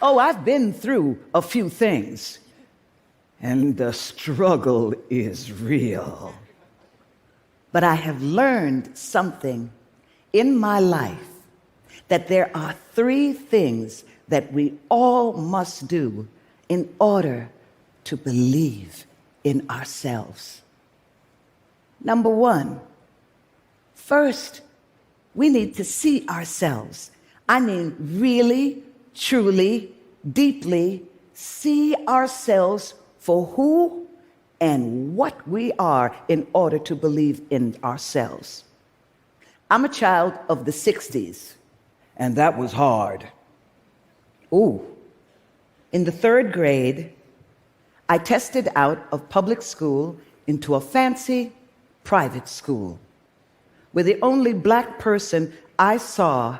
Oh, I've been through a few things, and the struggle is real. But I have learned something in my life, that there are 3 things that we all must do in order to believe in ourselves. Number 1, first, we need to see ourselves. I mean, really, truly, deeply see ourselves for who and what we are in order to believe in ourselves. I'm a child of the 60s, and that was hard. Ooh. In the 3rd grade, I tested out of public school into a fancy private school, where the only black person I saw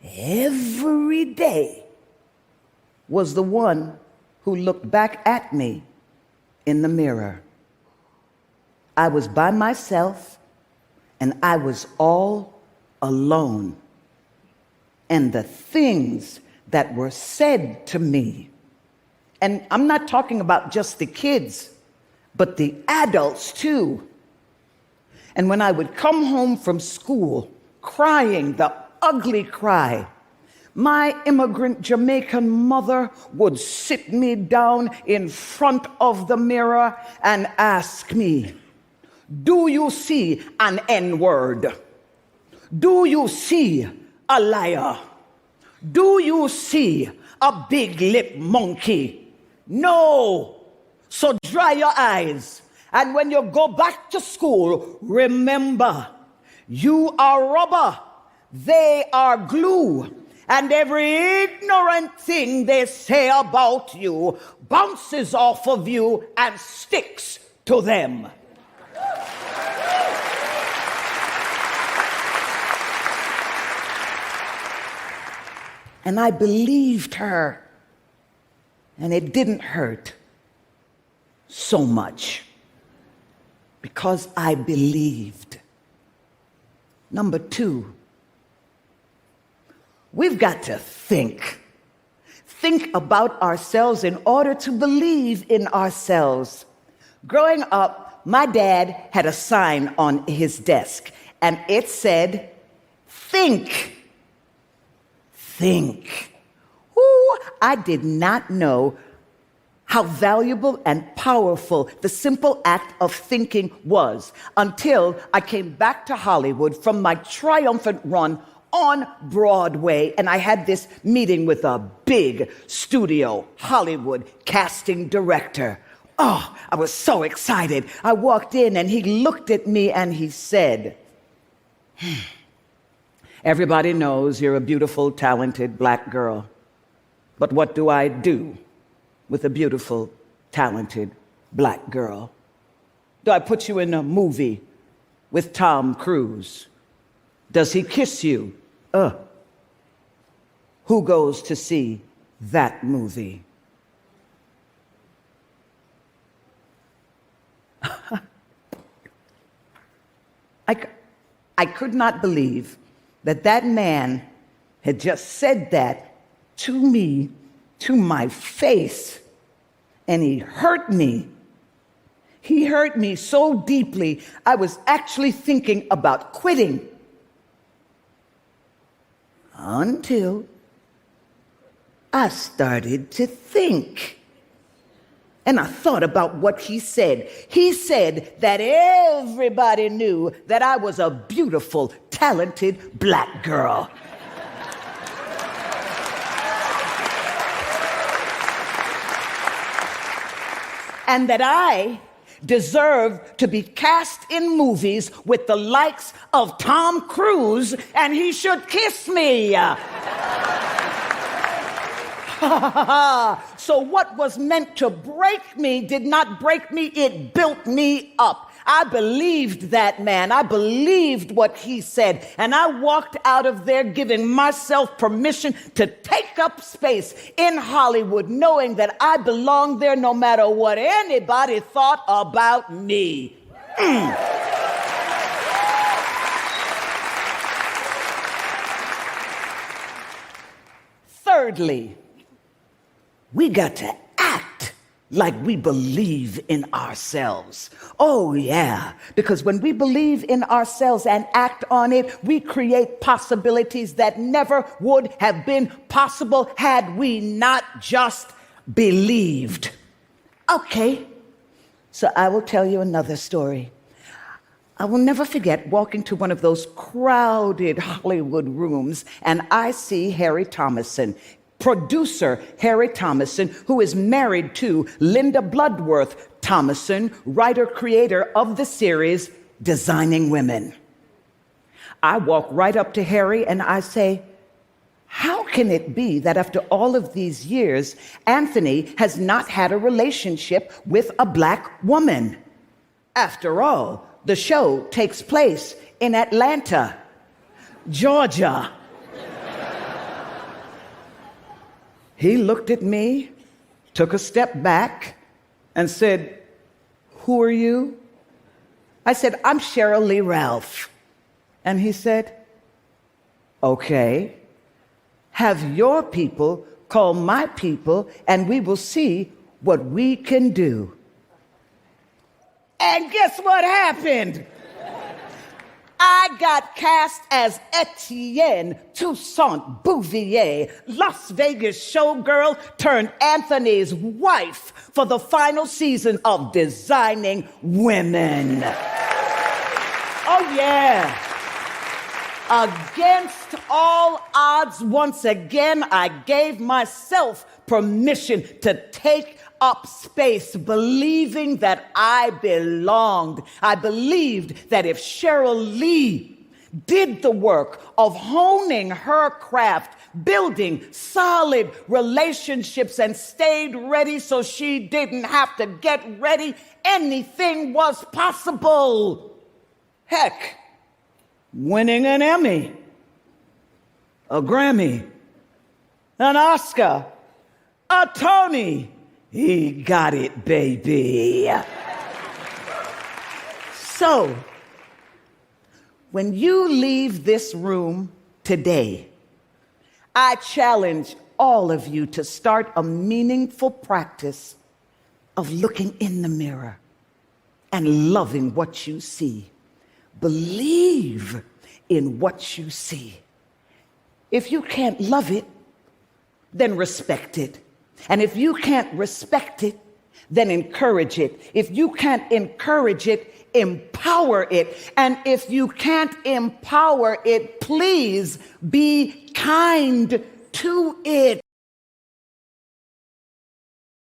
every day was the one who looked back at me in the mirror. I was by myself, and I was all alone. And the things that were said to me, and I'm not talking about just the kids, but the adults too. And when I would come home from school crying the ugly cry, my immigrant Jamaican mother would sit me down in front of the mirror and ask me, "Do you see an N-word? Do you see a liar? Do you see a big lip monkey? No. So dry your eyes. And when you go back to school, remember, you are rubber, they are glue, and every ignorant thing they say about you bounces off of you and sticks to them." And I believed her, and it didn't hurt so much because I believed. Number 2, we've got to think about ourselves in order to believe in ourselves. Growing up, my dad had a sign on his desk, and it said, "Think." Think. Ooh, I did not know how valuable and powerful the simple act of thinking was until I came back to Hollywood from my triumphant run on Broadway, and I had this meeting with a big studio Hollywood casting director. Oh, I was so excited. I walked in and he looked at me and he said, "Everybody knows you're a beautiful, talented black girl. But what do I do with a beautiful, talented black girl? Do I put you in a movie with Tom Cruise? Does he kiss you? Who goes to see that movie?" I could not believe that man had just said that to me, to my face, and he hurt me. He hurt me so deeply, I was actually thinking about quitting. Until I started to think. And I thought about what he said. He said that everybody knew that I was a beautiful, talented black girl. And that I deserved to be cast in movies with the likes of Tom Cruise, and he should kiss me. So what was meant to break me did not break me, it built me up. I believed that man. I believed what he said. And I walked out of there giving myself permission to take up space in Hollywood, knowing that I belonged there no matter what anybody thought about me. Thirdly, we got to act like we believe in ourselves. Oh, yeah, because when we believe in ourselves and act on it, we create possibilities that never would have been possible had we not just believed. Okay, so I will tell you another story. I will never forget walking to one of those crowded Hollywood rooms, and I see Harry Thomason, producer Harry Thomason, who is married to Linda Bloodworth Thomason, writer-creator of the series Designing Women. I walk right up to Harry and I say, how can it be that after all of these years, Anthony has not had a relationship with a black woman? After all, the show takes place in Atlanta, Georgia. He looked at me, took a step back, and said, who are you? I said, I'm Sheryl Lee Ralph. And he said, okay, have your people call my people, and we will see what we can do. And guess what happened? I got cast as Etienne Toussaint Bouvier, Las Vegas showgirl turned Anthony's wife for the final season of Designing Women. Oh, yeah. Against all odds, once again, I gave myself permission to take up space, believing that I belonged. I believed that if Sheryl Lee did the work of honing her craft, building solid relationships, and stayed ready so she didn't have to get ready, anything was possible. Heck, winning an Emmy, a Grammy, an Oscar, a Tony. He got it, baby. So, when you leave this room today, I challenge all of you to start a meaningful practice of looking in the mirror and loving what you see. Believe in what you see. If you can't love it, then respect it. And if you can't respect it, then encourage it. If you can't encourage it, empower it. And if you can't empower it, please be kind to it.